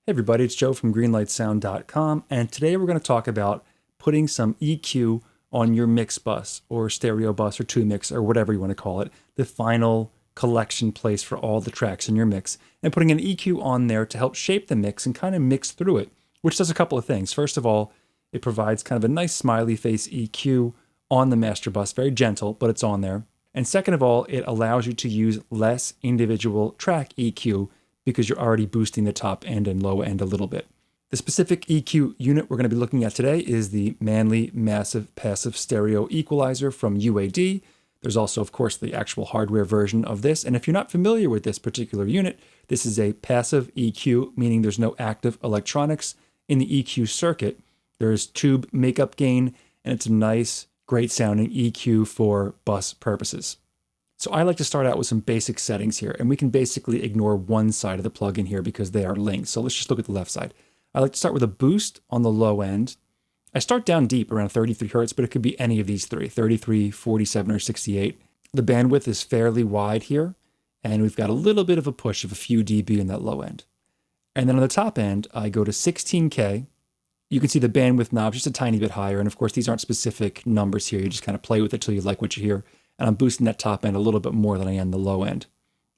Hey everybody, it's Joe from greenlightsound.com, and today we're going to talk about putting some EQ on your mix bus or stereo bus or 2-mix or whatever you want to call it, the final collection place for all the tracks in your mix, and putting an EQ on there to help shape the mix and kind of mix through it, which does a couple of things. First of all, it provides kind of a nice smiley face EQ on the master bus, very gentle, but it's on there. And second of all, it allows you to use less individual track EQ because you're already boosting the top end and low end a little bit. The specific EQ unit we're going to be looking at today is the Manley Massive Passive Stereo Equalizer from UAD. There's also, of course, the actual hardware version of this. And if you're not familiar with this particular unit, this is a passive EQ, meaning there's no active electronics in the EQ circuit. There's tube makeup gain, and it's a nice, great sounding EQ for bus purposes. So I like to start out with some basic settings here, and we can basically ignore one side of the plugin here because they are linked. So let's just look at the left side. I like to start with a boost on the low end. I start down deep around 33 hertz, but it could be any of these three, 33, 47, or 68. The bandwidth is fairly wide here, and we've got a little bit of a push of a few dB in that low end. And then on the top end, I go to 16K. You can see the bandwidth knob just a tiny bit higher, and of course these aren't specific numbers here. You just kind of play with it till you like what you hear. And I'm boosting that top end a little bit more than I am the low end.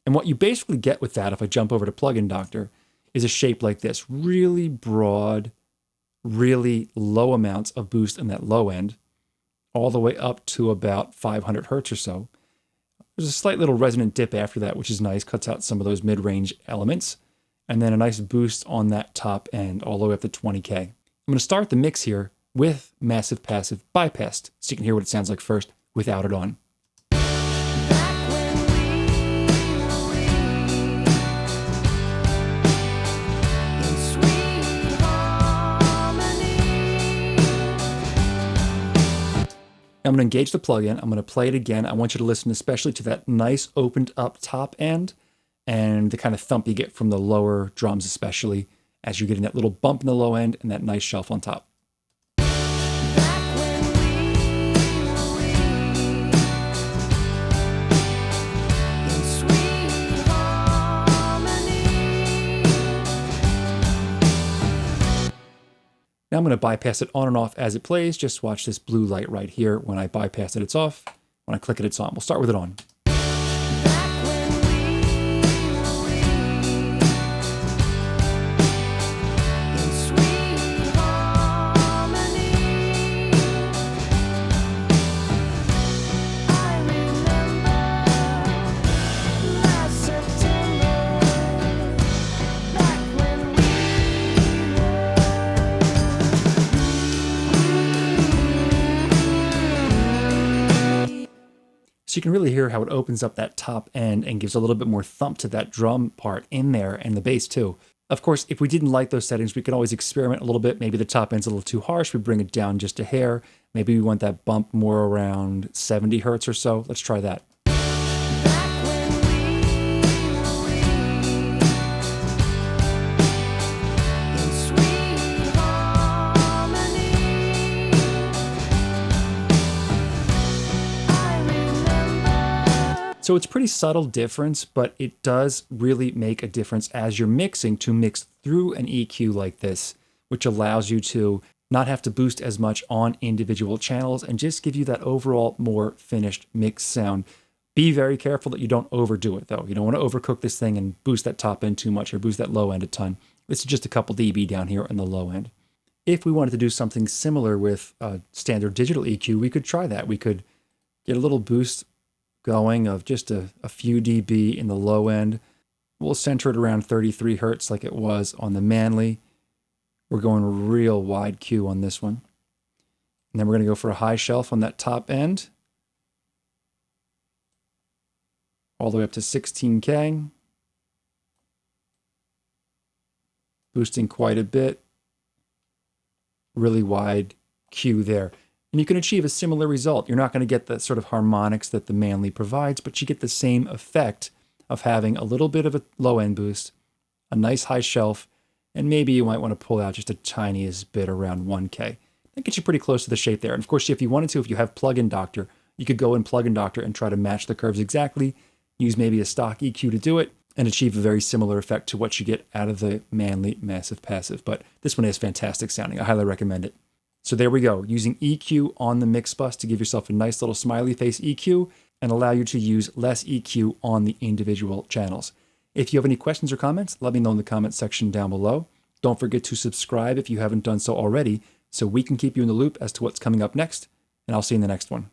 And what you basically get with that, if I jump over to Plugin Doctor, is a shape like this. Really broad, really low amounts of boost in that low end, all the way up to about 500 hertz or so. There's a slight little resonant dip after that, which is nice, cuts out some of those mid-range elements. And then a nice boost on that top end, all the way up to 20K. I'm going to start the mix here with Massive Passive bypassed, so you can hear what it sounds like first without it on. I'm going to engage the plugin. I'm going to play it again. I want you to listen especially to that nice opened up top end and the kind of thump you get from the lower drums, especially as you're getting that little bump in the low end and that nice shelf on top. Now I'm going to bypass it on and off as it plays. Just watch this blue light right here. When I bypass it, it's off. When I click it, it's on. We'll start with it on. So you can really hear how it opens up that top end and gives a little bit more thump to that drum part in there and the bass too. Of course, if we didn't like those settings, we could always experiment a little bit. Maybe the top end's a little too harsh. We bring it down just a hair. Maybe we want that bump more around 70 hertz or so. Let's try that. So it's a pretty subtle difference, but it does really make a difference as you're mixing to mix through an EQ like this, which allows you to not have to boost as much on individual channels and just give you that overall more finished mix sound. Be very careful that you don't overdo it though. You don't want to overcook this thing and boost that top end too much or boost that low end a ton. This is just a couple dB down here in the low end. If we wanted to do something similar with a standard digital EQ, we could try that. We could get a little boost going of just a few dB in the low end. We'll center it around 33 hertz like it was on the Manley. We're going real wide Q on this one. And then we're going to go for a high shelf on that top end. All the way up to 16K. Boosting quite a bit. Really wide Q there. And you can achieve a similar result. You're not going to get the sort of harmonics that the Manley provides, but you get the same effect of having a little bit of a low end boost, a nice high shelf, and maybe you might want to pull out just a tiniest bit around 1K. That gets you pretty close to the shape there. And of course, if you wanted to, if you have Plugin Doctor, you could go in Plugin Doctor and try to match the curves exactly, use maybe a stock EQ to do it. and achieve a very similar effect to what you get out of the Manley Massive Passive. But this one is fantastic sounding. I highly recommend it. So there we go, using EQ on the mix bus to give yourself a nice little smiley face EQ and allow you to use less EQ on the individual channels. If you have any questions or comments, let me know in the comments section down below. Don't forget to subscribe if you haven't done so already, so we can keep you in the loop as to what's coming up next, and I'll see you in the next one.